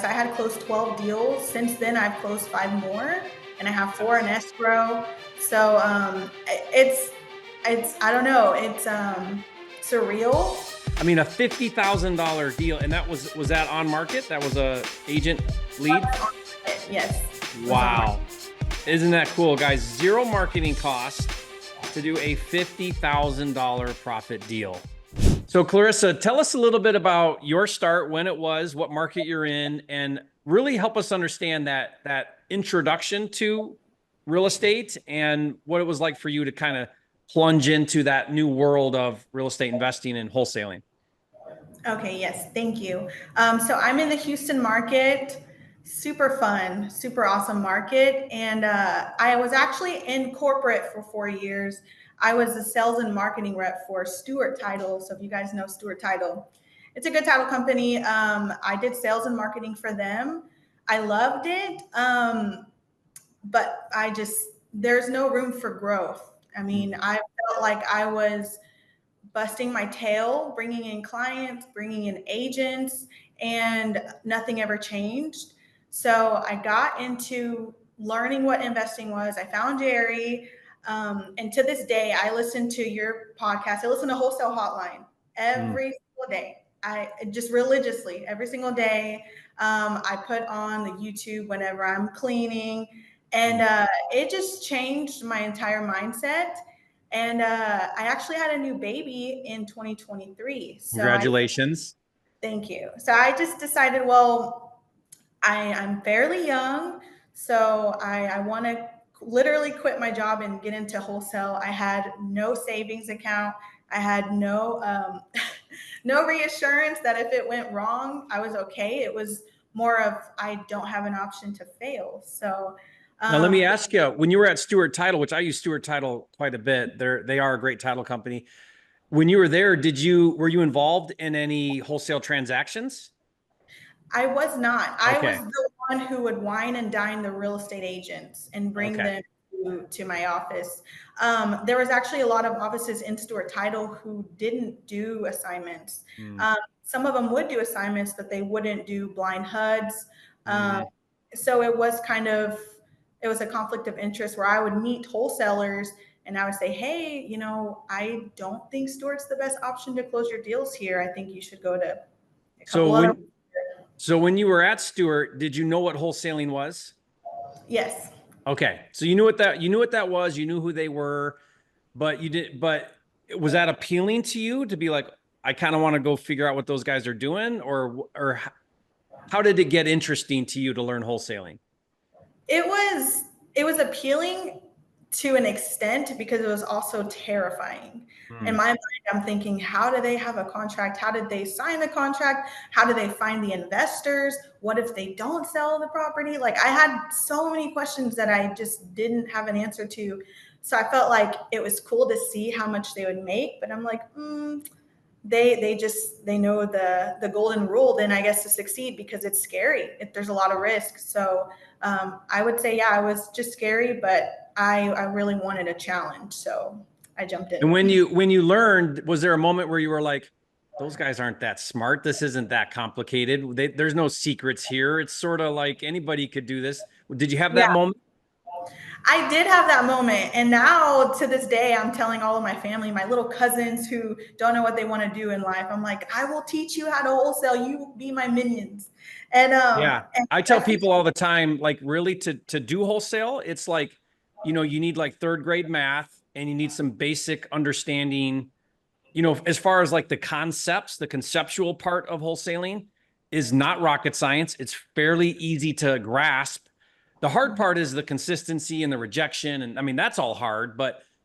I had closed 12 deals. Since then, I've closed 5 more, and I have 4 in escrow. So it's I don't know, it's surreal. I mean, a $50,000 deal, and was that on market? That was a agent lead? Yes. Wow. Isn't that cool, guys? Zero marketing cost to do a $50,000 profit deal. So Clarissa, tell us a little bit about your start, when it was, what market you're in, and really help us understand that introduction to real estate and what it was like for you to kind of plunge into that new world of real estate investing and wholesaling. Okay, yes, thank you. So I'm in the Houston market, super fun, super awesome market. And I was actually in corporate for 4 years. I was a sales and marketing rep for Stewart Title. So if you guys know Stewart Title, it's a good title company. I did sales and marketing for them. I loved it. But there's no room for growth. I mean, I felt like I was busting my tail, bringing in clients, bringing in agents, and nothing ever changed. So I got into learning what investing was. I found Jerry. And to this day, I listen to your podcast. I listen to Wholesale Hotline every single day. I just religiously every single day. I put on the YouTube whenever I'm cleaning, and it just changed my entire mindset. And I actually had a new baby in 2023. So Congratulations. thank you. So I just decided, well, I'm fairly young, so I want to literally quit my job and get into wholesale. I had no savings account. I had no no reassurance that if it went wrong, I was okay. It was more of I don't have an option to fail. So Now, let me ask you, when you were at Stewart Title, which I use Stewart Title quite a bit, they are a great title company. When you were there, were you involved in any wholesale transactions? I was not. I was Okay. the one who would wine and dine the real estate agents and bring Okay. them to my office. There was actually a lot of offices in Stewart Title who didn't do assignments. Some of them would do assignments, but they wouldn't do blind HUDs. So it was it was a conflict of interest where I would meet wholesalers and I would say, hey, I don't think Stewart's the best option to close your deals here. I think you should go to a couple other. So when you were at Stewart, did you know what wholesaling was? Yes. Okay. So you knew what that was, you knew who they were, but was that appealing to you to be like, I kind of want to go figure out what those guys are doing, or how did it get interesting to you to learn wholesaling? It was appealing to an extent because it was also terrifying. In my mind, I'm thinking, how do they have a contract? How did they sign the contract? How do they find the investors? What if they don't sell the property? Like, I had so many questions that I just didn't have an answer to. So I felt like it was cool to see how much they would make, but I'm like, they know the golden rule then, I guess, to succeed, because it's scary. There's a lot of risk. So I would say, yeah, I was just scary, but I really wanted a challenge, so I jumped in. And when you learned, was there a moment where you were like, those guys aren't that smart, this isn't that complicated, there's no secrets here, it's sort of like anybody could do this? Did you have that moment? I did have that moment. And now to this day, I'm telling all of my family, my little cousins who don't know what they want to do in life, I'm like, I will teach you how to wholesale. You be my minions. And I tell people all the time, like, really to do wholesale, it's like, you need like 3rd grade math, and you need some basic understanding, as far as like the concepts, the conceptual part of wholesaling is not rocket science. It's fairly easy to grasp. The hard part is the consistency and the rejection. And I mean, that's all hard,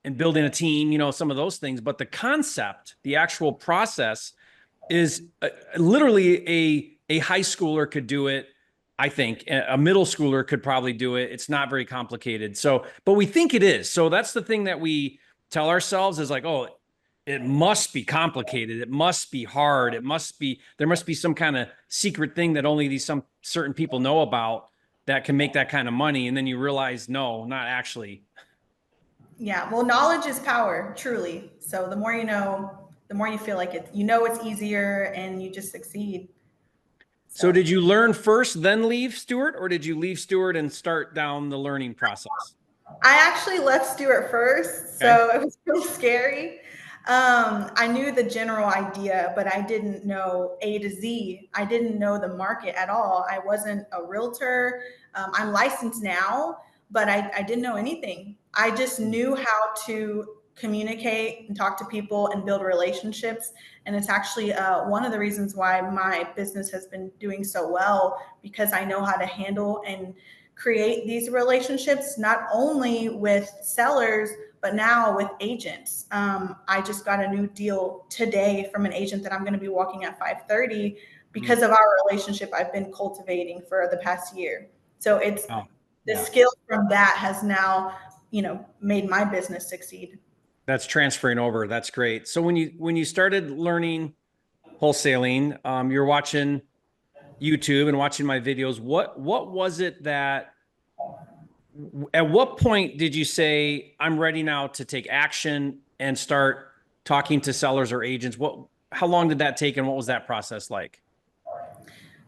and building a team, some of those things, but the concept, the actual process is literally a high schooler could do it. I think a middle schooler could probably do it. It's not very complicated. So, but we think it is. So that's the thing that we tell ourselves is like, oh, it must be complicated. It must be hard. There must be some kind of secret thing that only some certain people know about that can make that kind of money. And then you realize, no, not actually. Yeah. Well, knowledge is power, truly. So the more you know, the more you feel like it's easier and you just succeed. So did you learn first, then leave Stewart, or did you leave Stewart and start down the learning process? I actually left Stewart first, Okay. so it was really scary. I knew the general idea, but I didn't know A to Z. I didn't know the market at all. I wasn't a realtor. I'm licensed now, but I didn't know anything. I just knew how to communicate and talk to people and build relationships. And it's actually one of the reasons why my business has been doing so well, because I know how to handle and create these relationships, not only with sellers, but now with agents. I just got a new deal today from an agent that I'm going to be walking at 5:30 because of our relationship I've been cultivating for the past year. So it's Oh, the yeah. skill from that has now, made my business succeed. That's transferring over. That's great. So when you started learning wholesaling, you're watching YouTube and watching my videos. What was it that at what point did you say, I'm ready now to take action and start talking to sellers or agents? How long did that take and what was that process like?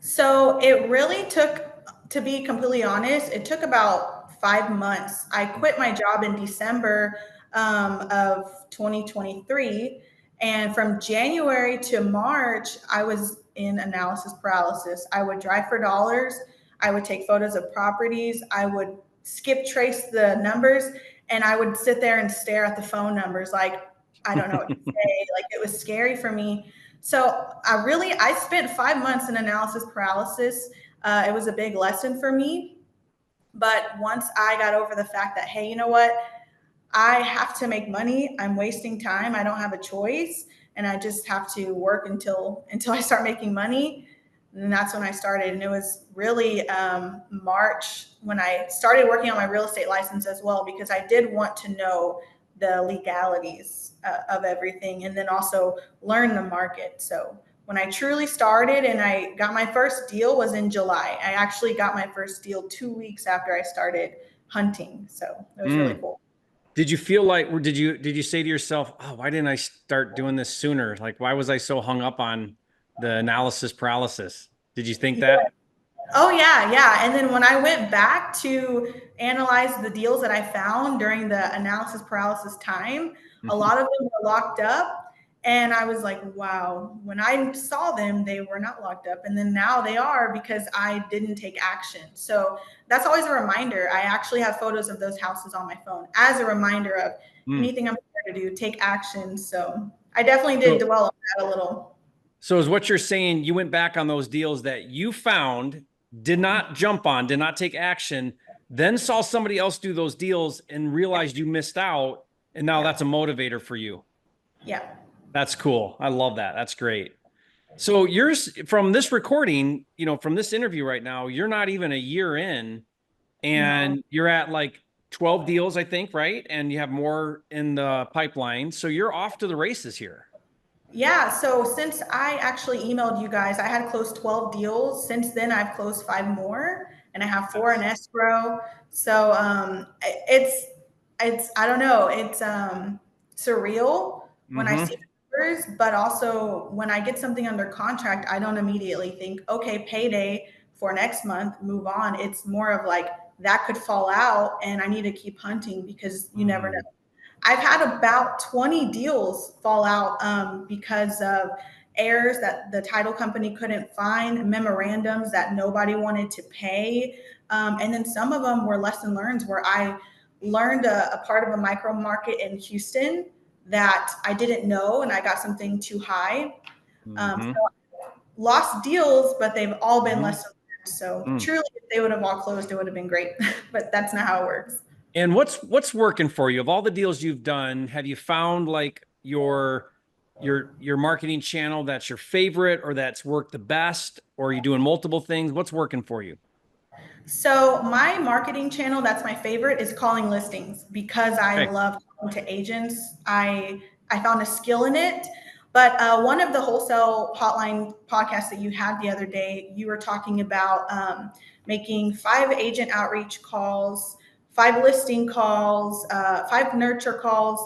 So it really took, to be completely honest, it took about 5 months. I quit my job in December of 2023. And from January to March, I was in analysis paralysis. I would drive for dollars. I would take photos of properties. I would skip trace the numbers, and I would sit there and stare at the phone numbers like, I don't know what to say. Like, it was scary for me. So I spent 5 months in analysis paralysis. It was a big lesson for me. But once I got over the fact that, hey, you know what? I have to make money. I'm wasting time. I don't have a choice. And I just have to work until I start making money. And that's when I started. And it was really March when I started working on my real estate license as well, because I did want to know the legalities of everything and then also learn the market. So when I truly started and I got my first deal was in July. I actually got my first deal 2 weeks after I started hunting. So it was really Mm. cool. Did you feel like, or did you say to yourself, oh, why didn't I start doing this sooner? Like, why was I so hung up on the analysis paralysis? Did you think Yeah. that? Oh yeah, yeah. And then when I went back to analyze the deals that I found during the analysis paralysis time, a lot of them were locked up. And I was like, wow, when I saw them, they were not locked up. And then now they are because I didn't take action. So that's always a reminder. I actually have photos of those houses on my phone as a reminder of Mm. anything I'm here to do, take action. So I definitely did So, dwell on that a little. so is what you're saying, you went back on those deals that you found, did not jump on, did not take action, then saw somebody else do those deals and realized you missed out, and now Yeah. that's a motivator for you. Yeah. That's cool. I love that. That's great. So yours from this recording, from this interview right now, you're not even a year in No. and you're at like 12 deals, I think, right? And you have more in the pipeline. So you're off to the races here. Yeah, so since I actually emailed you guys, I had closed 12 deals. Since then, I've closed five more, and I have four in Yes. escrow. So it's I don't know, it's surreal when I see Mm-hmm. the numbers, but also when I get something under contract, I don't immediately think, okay, payday for next month, move on. It's more of like that could fall out, and I need to keep hunting because you never know. Mm. I've had about 20 deals fall out because of errors that the title company couldn't find, memorandums that nobody wanted to pay. And then some of them were lesson learned where I learned a part of a micro market in Houston that I didn't know and I got something too high. Mm-hmm. So lost deals, but they've all been Mm-hmm. lesson learned. So Mm. truly, if they would have all closed, it would have been great. But that's not how it works. And what's working for you? Of all the deals you've done, have you found like your marketing channel that's your favorite or that's worked the best? Or are you doing multiple things? What's working for you? So my marketing channel, that's my favorite, is calling listings because I Okay. love talking to agents. I found a skill in it. But one of the wholesale hotline podcasts that you had the other day, you were talking about making 5 agent outreach calls, 5 listing calls, 5 nurture calls,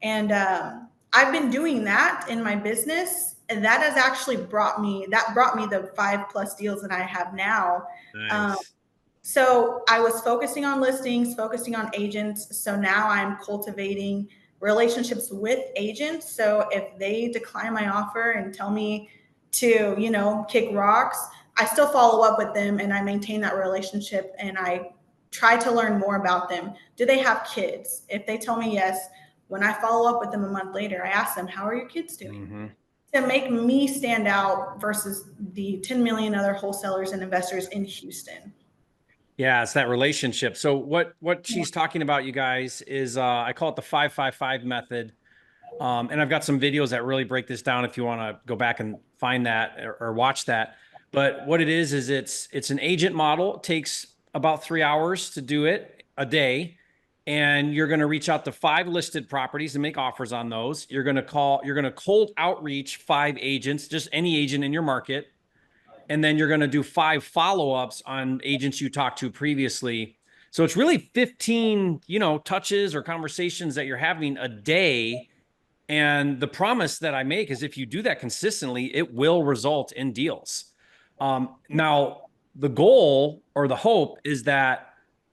and I've been doing that in my business. And that has actually brought me the 5+ deals that I have now. Nice. So I was focusing on listings, focusing on agents. So now I'm cultivating relationships with agents. So if they decline my offer and tell me to, kick rocks, I still follow up with them and I maintain that relationship and I try to learn more about them. Do they have kids? If they tell me yes, when I follow up with them a month later, I ask them, how are your kids doing? Mm-hmm. To make me stand out versus the 10 million other wholesalers and investors in Houston. Yeah, it's that relationship. So what she's talking about, you guys, is I call it the 555 method. And I've got some videos that really break this down if you want to go back and find that or watch that. But what it is it's an agent model. It takes about 3 hours to do it a day. And you're going to reach out to 5 listed properties and make offers on those. You're going to cold outreach 5 agents, just any agent in your market. And then you're going to do 5 follow-ups on agents you talked to previously. So it's really 15, touches or conversations that you're having a day. And the promise that I make is if you do that consistently, it will result in deals. Now, the goal or the hope is that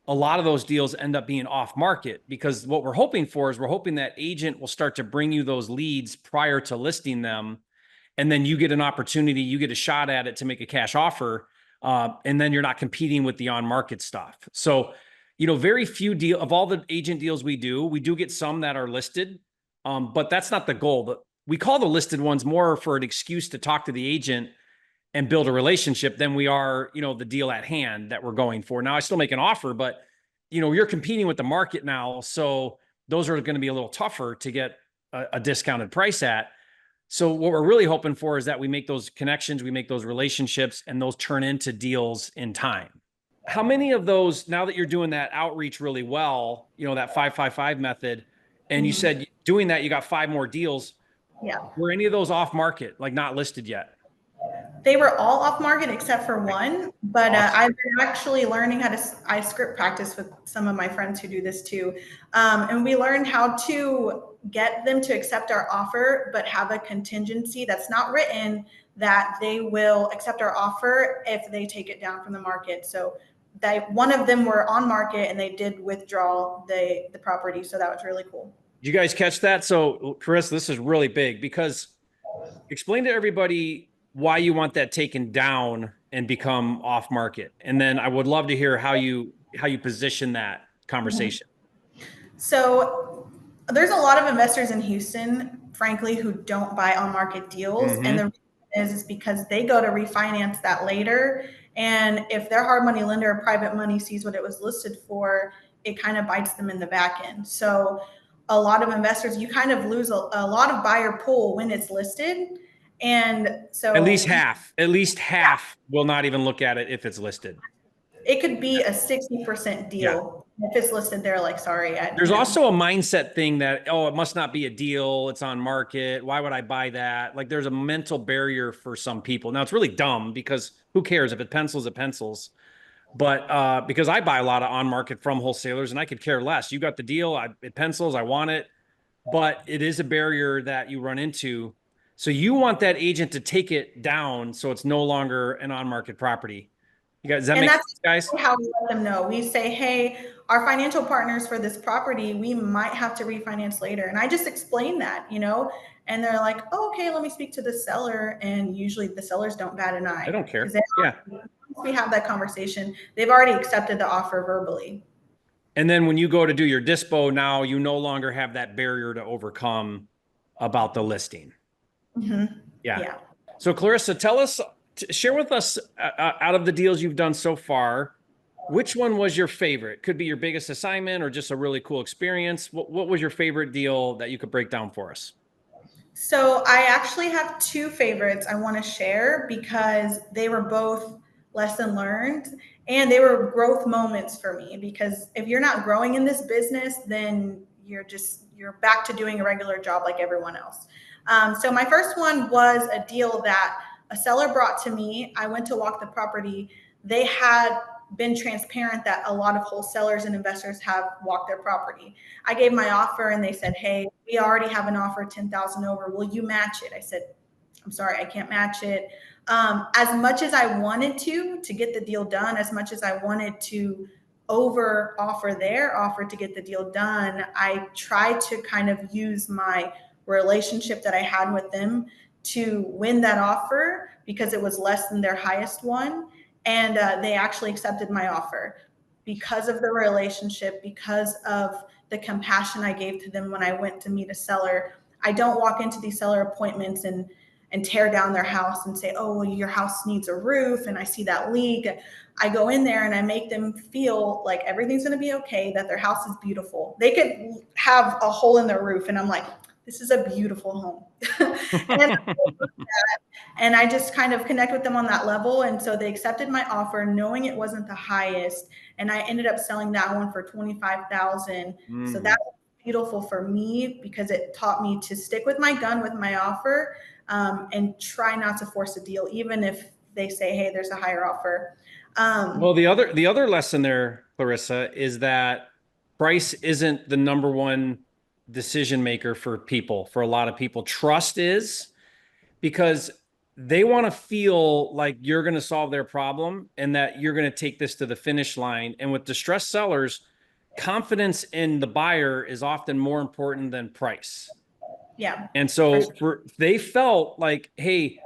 a lot of those deals end up being off market, because what we're hoping for is we're hoping that agent will start to bring you those leads prior to listing them. And then you get an opportunity, you get a shot at it to make a cash offer. And then you're not competing with the on-market stuff. So, very few of all the agent deals we do get some that are listed. But that's not the goal. We call the listed ones more for an excuse to talk to the agent and build a relationship than we are, the deal at hand that we're going for. Now, I still make an offer, but, you're competing with the market now. So those are going to be a little tougher to get a discounted price at. So what we're really hoping for is that we make those connections, we make those relationships, and those turn into deals in time. How many of those, now that you're doing that outreach really well, that 555 method, and you said doing that, you got 5 more deals. Yeah. Were any of those off market, like not listed yet? They were all off market except for one, but Awesome. I've been actually learning how to, I script practice with some of my friends who do this too. And we learned how to get them to accept our offer, but have a contingency that's not written that they will accept our offer if they take it down from the market. So one of them were on market and they did withdraw the property. So that was really cool. Did you guys catch that? So Clarissa, this is really big, because explain to everybody why you want that taken down and become off market. And then I would love to hear how you position that conversation. So there's a lot of investors in Houston, frankly, who don't buy on market deals. And the reason is because they go to refinance that later. And if their hard money lender or private money sees what it was listed for, it kind of bites them in the back end. So a lot of investors, you kind of lose a lot of buyer pool when it's listed. And so at least half will not even look at it if it's listed. It could be a 60% deal. Yeah. If it's listed, they're like, sorry. There's also a mindset thing that, it must not be a deal. It's on market. Why would I buy that? Like, there's a mental barrier for some people. Now, it's really dumb, because who cares? If it pencils, it pencils. But because I buy a lot of on market from wholesalers and I could care less. You got the deal. It pencils. I want it. But it is a barrier that you run into. So you want that agent to take it down so it's no longer an on-market property. You guys, does that make sense, guys? How we let them know. We say, hey, our financial partners for this property, we might have to refinance later. And I just explain that, and they're like, oh, okay, let me speak to the seller. And usually the sellers don't bat an eye. I don't care. Once we have that conversation, they've already accepted the offer verbally. And then when you go to do your dispo, now you no longer have that barrier to overcome about the listing. Yeah. So Clarissa, share with us, out of the deals you've done so far, which one was your favorite? Could be your biggest assignment or just a really cool experience. What was your favorite deal that you could break down for us? So I actually have 2 favorites I want to share, because they were both lesson learned and they were growth moments for me. Because if you're not growing in this business, then you're back to doing a regular job like everyone else. So my first one was a deal that a seller brought to me. I went to walk the property. They had been transparent that a lot of wholesalers and investors have walked their property. I gave my offer and they said, hey, we already have an offer 10,000 over. Will you match it? I said, I'm sorry, I can't match it. As much as I wanted to get the deal done, as much as I wanted to over offer their offer to get the deal done, I tried to kind of use my relationship that I had with them to win that offer because it was less than their highest one. And they actually accepted my offer because of the relationship, because of the compassion I gave to them when I went to meet a seller. I don't walk into these seller appointments and tear down their house and say, oh, well, your house needs a roof and I see that leak. I go in there and I make them feel like everything's going to be okay, that their house is beautiful. They could have a hole in their roof and I'm like, this is a beautiful home. and, and I just kind of connect with them on that level. And so they accepted my offer knowing it wasn't the highest. And I ended up selling that one for $25,000. So that was beautiful for me because it taught me to stick with my gun with my offer, and try not to force a deal, even if they say, hey, there's a higher offer. Well, the other lesson there, Clarissa, is that price isn't the number one decision maker for people. For a lot of people, trust is, because they want to feel like you're going to solve their problem and that you're going to take this to the finish line. And with distressed sellers, confidence in the buyer is often more important than price. Yeah. And so they felt like, hey,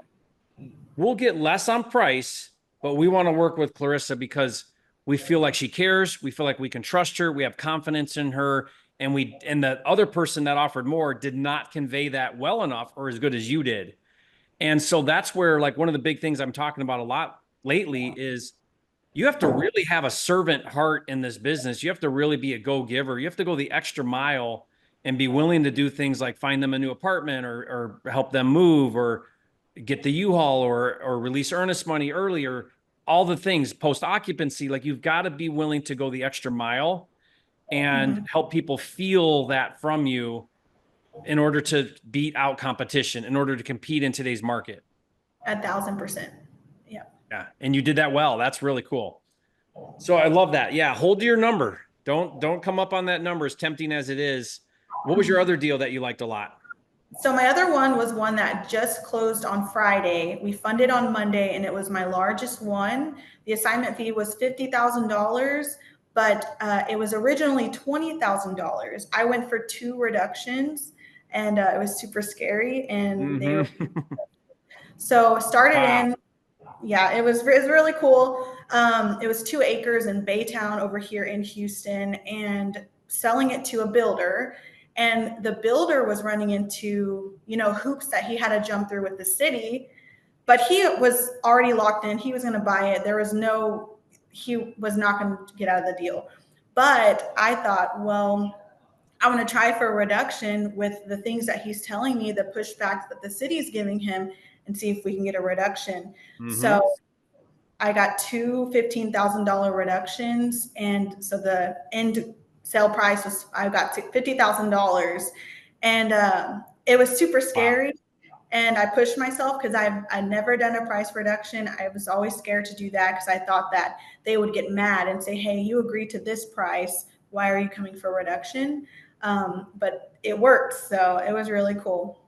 we'll get less on price, but we want to work with Clarissa because we feel like she cares. We feel like we can trust her. We have confidence in her. And the other person that offered more did not convey that well enough or as good as you did. And so that's where, like, one of the big things I'm talking about a lot lately is you have to really have a servant heart in this business. You have to really be a go-giver. You have to go the extra mile and be willing to do things like find them a new apartment or help them move or get the U-Haul or release earnest money earlier, all the things post occupancy. Like, you've got to be willing to go the extra mile and help people feel that from you in order to beat out competition, in order to compete in today's market. 1,000%. Yeah. Yeah. And you did that well. That's really cool. So I love that. Yeah. Hold to your number. Don't come up on that number, as tempting as it is. What was your other deal that you liked a lot? So my other one was one that just closed on Friday. We funded on Monday and it was my largest one. The assignment fee was $50,000, but it was originally $20,000. I went for 2 reductions and it was super scary. And they were, so started in, yeah, it was really cool. It was 2 acres in Baytown over here in Houston and selling it to a builder. And the builder was running into, hoops that he had to jump through with the city, but he was already locked in. He was going to buy it. He was not going to get out of the deal. But I thought, well, I want to try for a reduction with the things that he's telling me, the pushbacks that the city is giving him, and see if we can get a reduction. So I got 2 $15,000 reductions. And so the end sale price was, I got $50,000, and it was super scary. Wow. And I pushed myself because I'd never done a price reduction. I was always scared to do that because I thought that they would get mad and say, hey, you agreed to this price. Why are you coming for a reduction? But it worked. So it was really cool.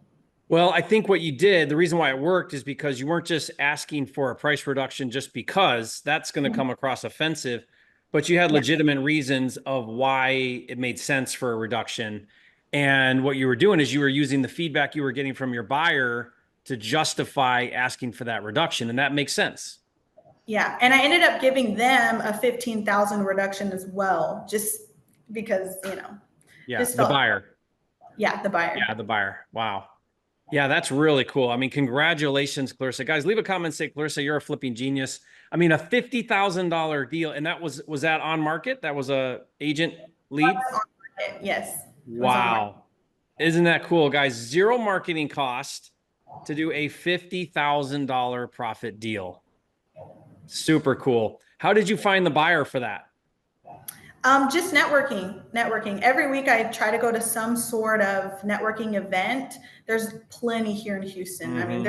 Well, I think what you did, the reason why it worked is because you weren't just asking for a price reduction just because that's going to come across offensive, but you had legitimate reasons of why it made sense for a reduction. And what you were doing is you were using the feedback you were getting from your buyer to justify asking for that reduction. And that makes sense. Yeah. And I ended up giving them a 15,000 reduction as well, just because, yeah, the buyer. Yeah. The buyer. Yeah. The buyer. Wow. Yeah, that's really cool. I mean, congratulations, Clarissa. Guys, leave a comment and say, Clarissa, you're a flipping genius. I mean, a $50,000 deal. And that was that on market? That was a agent lead? Yes. Wow. Isn't that cool, guys? 0 marketing cost to do a $50,000 profit deal. Super cool. How did you find the buyer for that? Just networking. Every week I try to go to some sort of networking event. There's plenty here in Houston. I mean,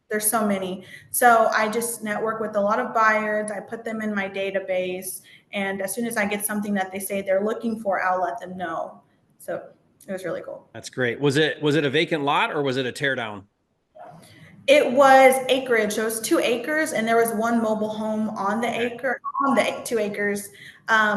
there's so many. So I just network with a lot of buyers. I put them in my database. And as soon as I get something that they say they're looking for, I'll let them know. So it was really cool. That's great. Was it a vacant lot or was it a tear down? It was acreage. There was 2 acres, and there was one mobile home on the Okay. acre, on the 2 acres.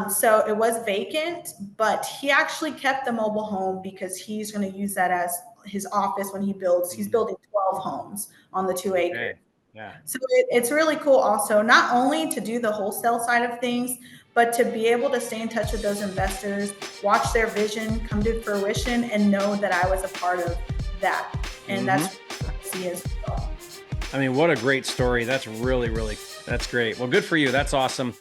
So it was vacant, but he actually kept the mobile home because he's going to use that as his office when he builds. He's building 12 homes on the 2 acres. Okay. Yeah. So it's really cool also, not only to do the wholesale side of things, but to be able to stay in touch with those investors, watch their vision come to fruition, and know that I was a part of that. And that's what I see as well. I mean, what a great story. That's really, really, that's great. Well, good for you. That's awesome.